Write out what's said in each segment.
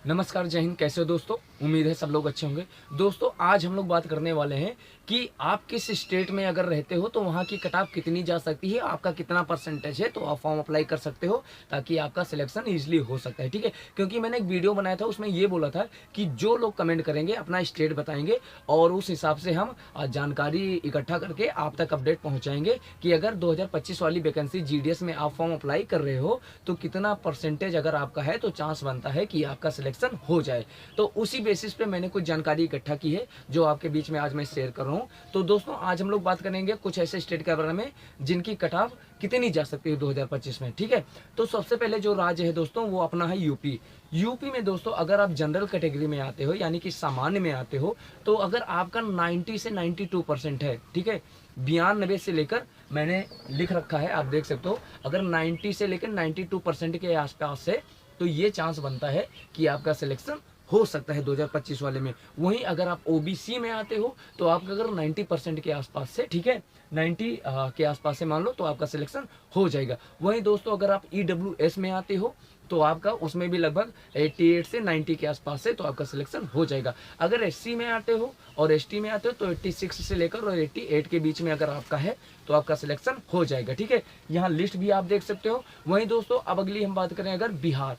नमस्कार, जय हिंद। कैसे हो दोस्तों? उम्मीद है सब लोग अच्छे होंगे। दोस्तों, आज हम लोग बात करने वाले हैं कि आप किस स्टेट में अगर रहते हो तो वहाँ की कट ऑफ कितनी जा सकती है, आपका कितना परसेंटेज है, तो आप फॉर्म अप्लाई कर सकते हो ताकि आपका सिलेक्शन ईजिली हो सकता है। ठीक है, क्योंकि मैंने एक वीडियो बनाया था, उसमें ये बोला था कि जो लोग कमेंट करेंगे अपना स्टेट बताएंगे और उस हिसाब से हम जानकारी इकट्ठा करके आप तक अपडेट पहुँचाएंगे कि अगर 2025 वाली वैकेंसी जीडीएस में आप फॉर्म अप्लाई कर रहे हो तो कितना परसेंटेज अगर आपका है तो चांस बनता है कि आपका सिलेक्शन हो जाए। तो उसी बेसिस पे मैंने कुछ जानकारी इकट्ठा की है जो आपके बीच में आज मैं शेयर कर रहा हूँ। तो दोस्तों, आज हम लोग बात करेंगे कुछ ऐसे स्टेट के बारे में जिनकी कट ऑफ कितनी जा सकती है 2025 में। ठीक है, तो सबसे पहले जो राज्य है दोस्तों वो अपना है यूपी। यूपी में दोस्तों अगर आप जनरल कैटेगरी में आते हो यानी कि सामान्य में आते हो तो अगर आपका 90 से 92% है, ठीक है, 92 से लेकर मैंने लिख रखा है, आप देख सकते हो, अगर 90 से लेकर 92% के आसपास है तो ये चांस बनता है कि आपका सिलेक्शन हो सकता है 2025 वाले में। वहीं अगर आप ओबीसी में आते हो तो आपका अगर 90% के आसपास से, ठीक है, 90 के आसपास से मान लो तो आपका सिलेक्शन हो जाएगा। वहीं दोस्तों अगर आप ईडब्ल्यूएस में आते हो तो आपका उसमें भी लगभग 88 से 90 के आसपास से तो आपका सिलेक्शन हो जाएगा। अगर एससी में आते हो और एसटी में आते हो तो 86 से लेकर और 88 के बीच में अगर आपका है तो आपका सिलेक्शन हो जाएगा। ठीक है, यहाँ लिस्ट भी आप देख सकते हो। वहीं दोस्तों अब अगली हम बात करें अगर बिहार,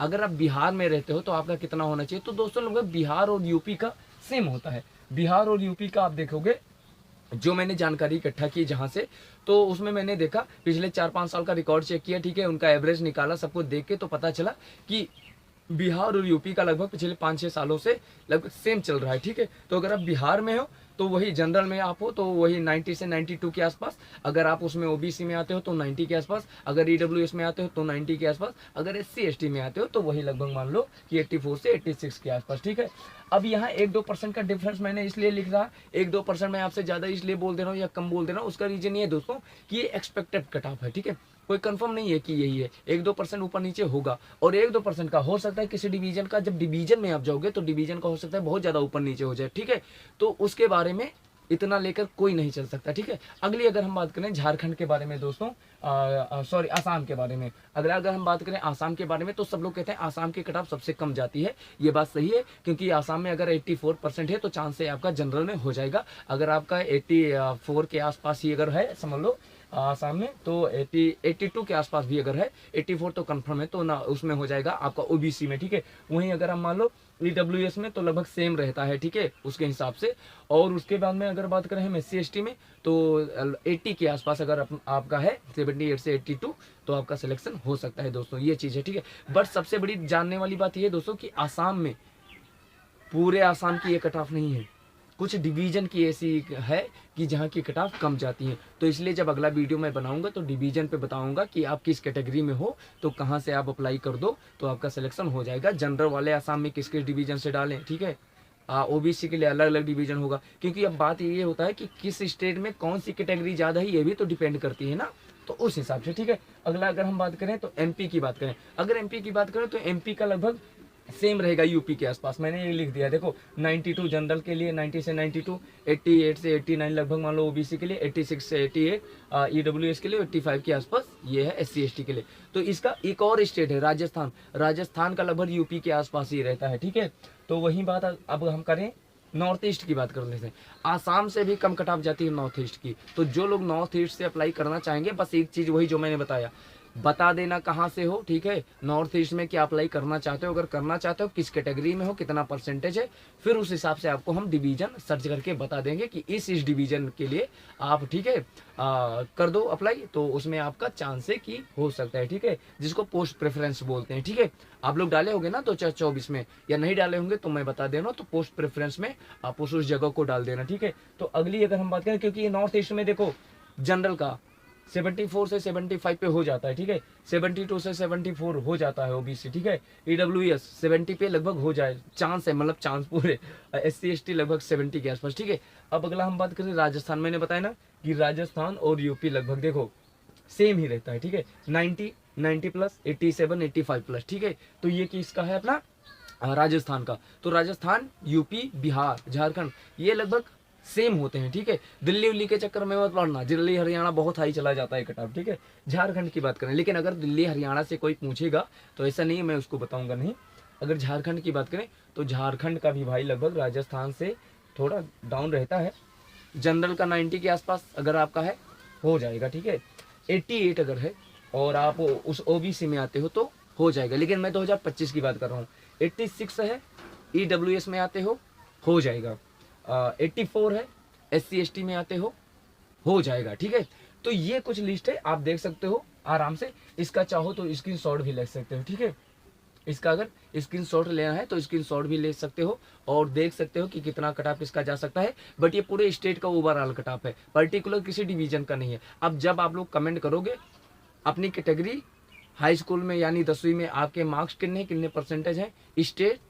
अगर आप बिहार में रहते हो तो आपका कितना होना चाहिए, तो दोस्तों लगभग बिहार और यूपी का सेम होता है। बिहार और यूपी का आप देखोगे, जो मैंने जानकारी इकट्ठा की जहां से, तो उसमें मैंने देखा पिछले 4-5 साल का रिकॉर्ड चेक किया, ठीक है, उनका एवरेज निकाला, सबको देख के तो पता चला कि बिहार और यूपी का लगभग पिछले 5-6 सालों से लगभग सेम चल रहा है। ठीक है, तो अगर आप बिहार में हो तो वही जनरल में आप हो तो वही 90 से 92 के आसपास, अगर आप उसमें ओबीसी में आते हो तो 90 के आसपास, अगर ईडब्ल्यूएस में आते हो तो 90 के आसपास, अगर एससी एसटी में आते हो तो वही लगभग मान लो कि 84 से 86 के आसपास। ठीक है, अब यहाँ 1-2% का डिफरेंस मैंने इसलिए लिख रहा, 1-2% मैं आपसे ज्यादा इसलिए बोल दे रहा हूँ या कम बोल दे रहा हूँ, उसका रीजन ये है दोस्तों कि ये एक्सपेक्टेड कट ऑफ है। ठीक है, कोई कंफर्म नहीं है कि यही है, 1-2% ऊपर नीचे होगा और 1-2% का हो सकता है किसी डिवीजन का, जब डिवीजन में आप जाओगे तो डिवीजन का हो सकता है बहुत ज्यादा ऊपर नीचे हो जाए। ठीक है, तो उसके बारे में इतना लेकर कोई नहीं चल सकता। ठीक है, अगली अगर हम बात करें झारखंड के बारे में दोस्तों, सॉरी आसाम के बारे में, अगर हम बात करें आसाम के बारे में तो सब लोग कहते हैं आसाम की कट ऑफ सबसे कम जाती है। ये बात सही है क्योंकि आसाम में अगर 84% है तो चांस है आपका जनरल में हो जाएगा। अगर आपका 84 के आसपास ही अगर है समझ लो आसाम में, तो 82 के आसपास भी अगर है, 84 तो कंफर्म है तो ना उसमें हो जाएगा आपका ओबीसी में। ठीक है, वहीं अगर हम मान लो ईडब्ल्यूएस में तो लगभग सेम रहता है, ठीक है, उसके हिसाब से। और उसके बाद में अगर बात करें हम एससी एसटी में तो 80 के आसपास अगर आपका है 78 से 82 तो आपका सिलेक्शन हो सकता है दोस्तों, ये चीज़ है। ठीक है, बट सबसे बड़ी जानने वाली बात ये है दोस्तों कि आसाम में पूरे आसाम की ये कट ऑफ नहीं है, कुछ डिवीजन की ऐसी है कि जहाँ की कट ऑफ कम जाती है। तो इसलिए जब अगला वीडियो मैं बनाऊंगा तो डिवीजन पे बताऊंगा कि आप किस कैटेगरी में हो तो कहाँ से आप अप्लाई कर दो तो आपका सिलेक्शन हो जाएगा। जनरल वाले आसाम में किस किस डिवीजन से डालें, ठीक है, ओबीसी के लिए अलग अलग डिवीजन होगा, क्योंकि अब बात ये होता है कि किस स्टेट में कौन सी कैटेगरी ज़्यादा है ये भी तो डिपेंड करती है ना, तो उस हिसाब से। ठीक है, अगला अगर हम बात करें तो एमपी की बात करें, अगर एमपी की बात करें तो एमपी का लगभग सेम रहेगा यूपी के आसपास। मैंने ये लिख दिया देखो, 92 जनरल के लिए 90 से 92, 88 से 89 लगभग मान लो ओबीसी के लिए, 86 से 88 ईडब्ल्यूएस के लिए, 85 के आसपास ये है एससी एसटी के लिए। तो इसका एक और स्टेट है राजस्थान, राजस्थान का लगभग यूपी के आसपास ही रहता है। ठीक है, तो वही बात अब हम करें नॉर्थ ईस्ट की बात कर लेते हैं। आसाम से भी कम कट ऑफ जाती है नॉर्थ ईस्ट की, तो जो लोग नॉर्थ ईस्ट से अप्लाई करना चाहेंगे बस एक चीज़ वही जो मैंने बताया, बता देना कहाँ से हो। ठीक है, नॉर्थ ईस्ट में क्या अप्लाई करना चाहते हो, अगर करना चाहते हो किस कैटेगरी में हो, कितना परसेंटेज है, फिर उस हिसाब से आपको हम डिवीजन सर्च करके बता देंगे कि इस डिवीजन के लिए आप, ठीक है, कर दो अप्लाई, तो उसमें आपका चांस है कि हो सकता है। ठीक है, जिसको पोस्ट प्रेफरेंस बोलते हैं। ठीक है, आप लोग डाले होंगे ना 2024 में, या नहीं डाले होंगे तो मैं बता दे रहा हूँ, तो पोस्ट प्रेफरेंस में आप उस जगह को डाल देना। ठीक है, तो अगली अगर हम बात करें, क्योंकि ये नॉर्थ ईस्ट में देखो जनरल का 74 से 75 पे हो जाता है। ठीक है, 72 से 74 हो जाता है ओबीसी। ठीक है, ईडब्ल्यूएस 70 पे लगभग हो जाए, चांस है, मतलब चांस पूरे। एससी एसटी लगभग 70 के आसपास। ठीक है, अब अगला हम बात करें राजस्थान, मैंने बताया ना कि राजस्थान और यूपी लगभग देखो सेम ही रहता है। ठीक है, 90 प्लस, 87, 85 प्लस। ठीक है, तो ये किसका है अपना राजस्थान का। तो राजस्थान, यूपी, बिहार, झारखंड ये लगभग सेम होते हैं। ठीक है, दिल्ली उल्ली के चक्कर में मत पड़ना, दिल्ली हरियाणा बहुत हाई चला जाता है कट ऑफ। ठीक है, झारखंड की बात करें, लेकिन अगर दिल्ली हरियाणा से कोई पूछेगा तो ऐसा नहीं है मैं उसको बताऊंगा नहीं, अगर झारखंड की बात करें तो झारखंड का भी भाई लगभग राजस्थान से थोड़ा डाउन रहता है। जनरल का 90 के आसपास अगर आपका है हो जाएगा, ठीक है। 88 अगर है और आप उस ओबीसी में आते हो तो हो जाएगा, लेकिन मैं 2025 की बात कर रहा हूँ। 86 है ईडब्ल्यूएस में आते हो जाएगा। 84 है SC ST में आते हो जाएगा, ठीक है। तो ये कुछ लिस्ट है, आप देख सकते हो आराम से। इसका चाहो तो स्क्रीनशॉट भी ले सकते हो, ठीक है। इसका अगर स्क्रीनशॉट लेना है तो स्क्रीनशॉट भी ले सकते हो और देख सकते हो कि कितना कट ऑफ इसका जा सकता है। बट ये पूरे स्टेट का ओवरऑल कट ऑफ है, पर्टिकुलर किसी डिवीजन का नहीं है। अब जब आप लोग कमेंट करोगे अपनी कैटेगरी हाई स्कूल में यानी 10वीं में आपके मार्क्स कितने परसेंटेज हैं, स्टेट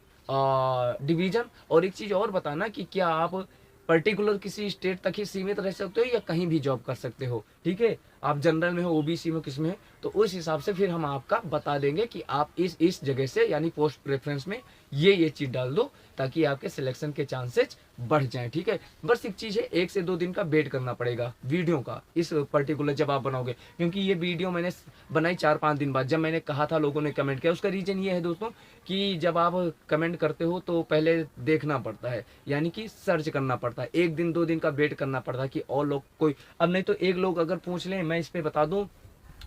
डिवीजन, और एक चीज़ और बताना कि क्या आप पर्टिकुलर किसी स्टेट तक ही सीमित रह सकते हो या कहीं भी जॉब कर सकते हो, ठीक है। आप जनरल में हो, ओबीसी में, किस में है, तो उस हिसाब से फिर हम आपका बता देंगे कि आप इस जगह से यानी पोस्ट प्रेफरेंस में ये चीज़ डाल दो ताकि आपके सिलेक्शन के चांसेस बढ़ जाएं, ठीक है। बस एक चीज़ है, 1 से 2 दिन का वेट करना पड़ेगा वीडियो का इस पर्टिकुलर जब आप बनाओगे, क्योंकि ये वीडियो मैंने बनाई 4-5 दिन बाद। जब मैंने कहा था लोगों ने कमेंट किया, उसका रीज़न ये है दोस्तों कि जब आप कमेंट करते हो तो पहले देखना पड़ता है, यानी कि सर्च करना पड़ता है। 1 दिन 2 दिन का वेट करना पड़ता है कि और लोग कोई, अब नहीं तो एक लोग अगर पूछ लें मैं इस पे बता दूं,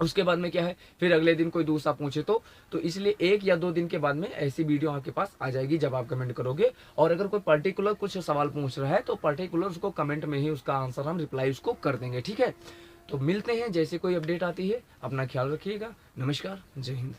उसके बाद में क्या है फिर अगले दिन कोई दूसरा पूछे तो इसलिए 1 या 2 दिन के बाद में ऐसी वीडियो आपके पास आ जाएगी जब आप कमेंट करोगे। और अगर कोई पर्टिकुलर कुछ सवाल पूछ रहा है तो पर्टिकुलर उसको कमेंट में ही उसका आंसर हम रिप्लाई उसको कर देंगे, ठीक है। तो मिलते हैं जैसे कोई अपडेट आती है। अपना ख्याल रखिएगा। नमस्कार, जय हिंद।